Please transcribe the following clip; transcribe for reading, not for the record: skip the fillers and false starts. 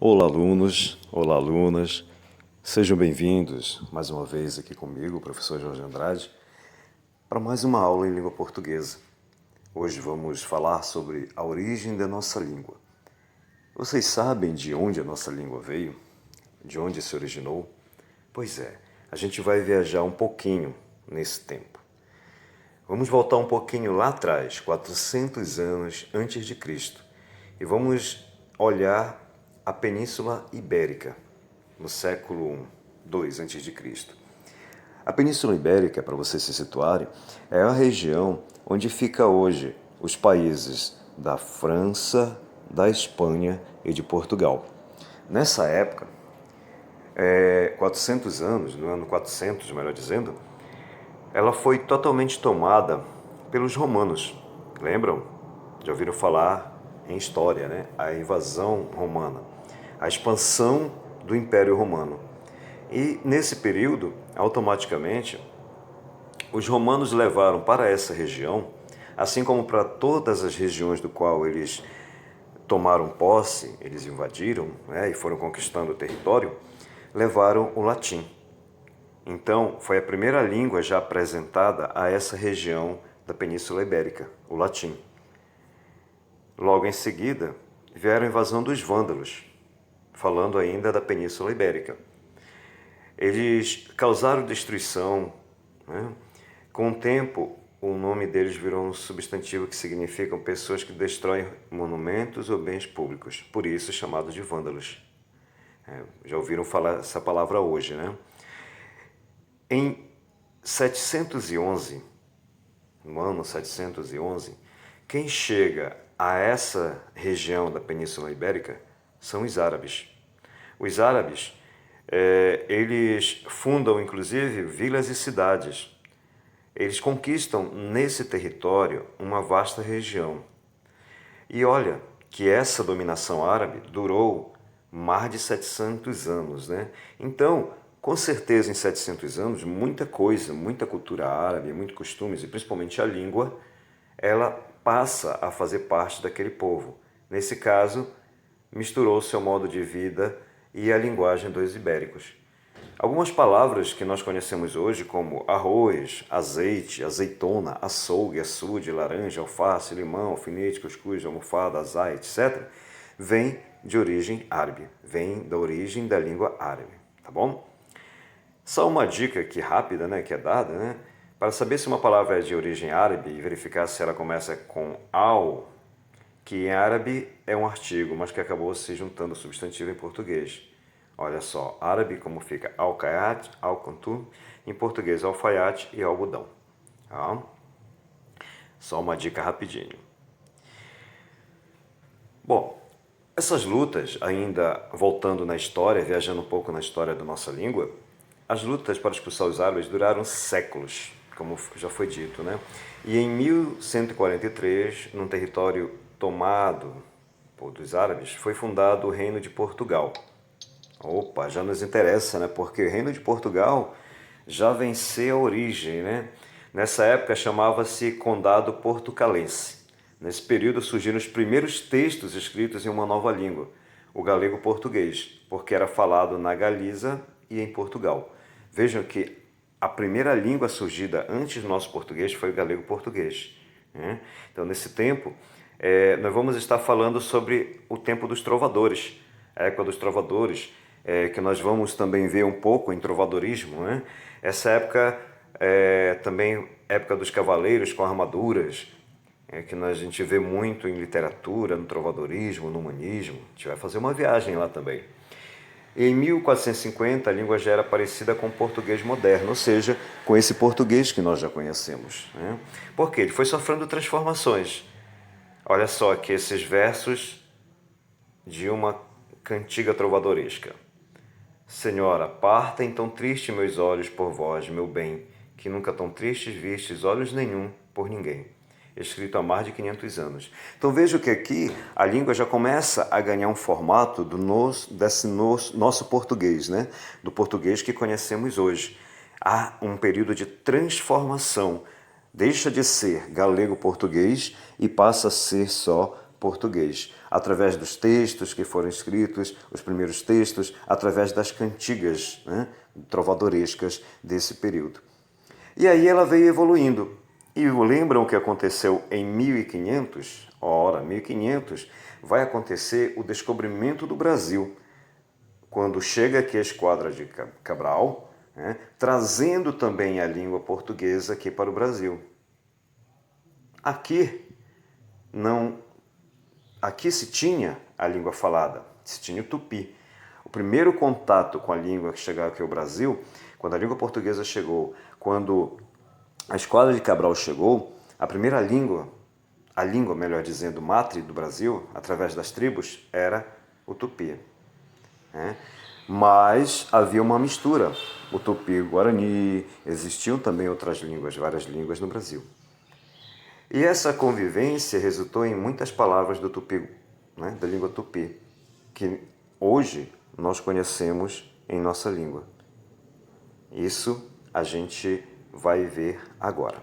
Olá, alunos, olá, alunas, sejam bem-vindos mais uma vez aqui comigo, o professor Jorge Andrade, para mais uma aula em língua portuguesa. Hoje vamos falar sobre a origem da nossa língua. Vocês sabem de onde a nossa língua veio? De onde se originou? Pois é, a gente vai viajar um pouquinho nesse tempo. Vamos voltar um pouquinho lá atrás, 400 anos antes de Cristo, e vamos olhar a Península Ibérica, no século II a.C. A Península Ibérica, para vocês se situarem, é a região onde fica hoje os países da França, da Espanha e de Portugal. Nessa época, 400 anos, no ano 400, melhor dizendo, ela foi totalmente tomada pelos romanos. Lembram? Já ouviram falar em história, né? A invasão romana, a expansão do Império Romano. E nesse período, automaticamente, os romanos levaram para essa região, assim como para todas as regiões do qual eles tomaram posse, eles invadiram, né, e foram conquistando o território, levaram o latim. Então, foi a primeira língua já apresentada a essa região da Península Ibérica, o latim. Logo em seguida, vieram a invasão dos vândalos, falando ainda da Península Ibérica. Eles causaram destruição, né? Com o tempo, o nome deles virou um substantivo que significa pessoas que destroem monumentos ou bens públicos, por isso chamados de vândalos. Já ouviram falar essa palavra hoje, né? Em 711, no ano 711, quem chega a essa região da Península Ibérica são os árabes. Os árabes, eles fundam inclusive vilas e cidades. Eles conquistam nesse território uma vasta região. E olha que essa dominação árabe durou mais de 700 anos, né? Então, com certeza em 700 anos, muita coisa, muita cultura árabe, muitos costumes e principalmente a língua, ela passa a fazer parte daquele povo. Nesse caso, misturou-se ao modo de vida e a linguagem dos ibéricos. Algumas palavras que nós conhecemos hoje, como arroz, azeite, azeitona, açougue, açude, laranja, alface, limão, alfinete, cuscuz, almofada, azai, etc., vêm de origem árabe, vêm da origem da língua árabe, tá bom? Só uma dica aqui rápida, né, que é dada, né? Para saber se uma palavra é de origem árabe e verificar se ela começa com al, que em árabe é um artigo, mas que acabou se juntando ao substantivo em português. Olha só, árabe como fica alcaiate, alcantu, em português alfaiate e algodão. Tá? Só uma dica rapidinho. Bom, essas lutas, ainda voltando na história, viajando um pouco na história da nossa língua, as lutas para expulsar os árabes duraram séculos, como já foi dito, né? E em 1143, num território tomado dos árabes, foi fundado o Reino de Portugal. Opa, já nos interessa, né? Porque o Reino de Portugal já venceu a origem, né? Nessa época chamava-se Condado Portucalense. Nesse período surgiram os primeiros textos escritos em uma nova língua, o galego-português, porque era falado na Galiza e em Portugal. Vejam que a primeira língua surgida antes do nosso português foi o galego-português, né? Então, nesse tempo, nós vamos estar falando sobre o tempo dos trovadores, a época dos trovadores, que nós vamos também ver um pouco em trovadorismo, né? Essa época também época dos cavaleiros com armaduras, que a gente vê muito em literatura, no trovadorismo, no humanismo. A gente vai fazer uma viagem lá também. Em 1450, a língua já era parecida com o português moderno, ou seja, com esse português que nós já conhecemos, né? Por quê? Ele foi sofrendo transformações. Olha só aqui esses versos de uma cantiga trovadoresca. Senhora, partem tão triste meus olhos por vós, meu bem, que nunca tão tristes vistes olhos nenhum por ninguém. Escrito há mais de 500 anos. Então vejo que aqui a língua já começa a ganhar um formato desse nosso português, né? Do português que conhecemos hoje. Há um período de transformação. Deixa de ser galego-português e passa a ser só português, através dos textos que foram escritos, os primeiros textos, através das cantigas, né, trovadorescas desse período. E aí ela veio evoluindo. E lembram o que aconteceu em 1500? Ora, 1500 vai acontecer o descobrimento do Brasil, quando chega aqui a esquadra de Cabral, né, trazendo também a língua portuguesa aqui para o Brasil. Aqui se tinha a língua falada, se tinha o tupi. O primeiro contato com a língua que chegava aqui ao Brasil, quando a língua portuguesa chegou, quando a esquadra de Cabral chegou, a primeira língua, melhor dizendo, matre do Brasil, através das tribos, era o tupi. Né? Mas havia uma mistura, o tupi e o guarani, existiam também outras línguas, várias línguas no Brasil. E essa convivência resultou em muitas palavras do tupi, né, da língua tupi, que hoje nós conhecemos em nossa língua. Isso a gente vai ver agora.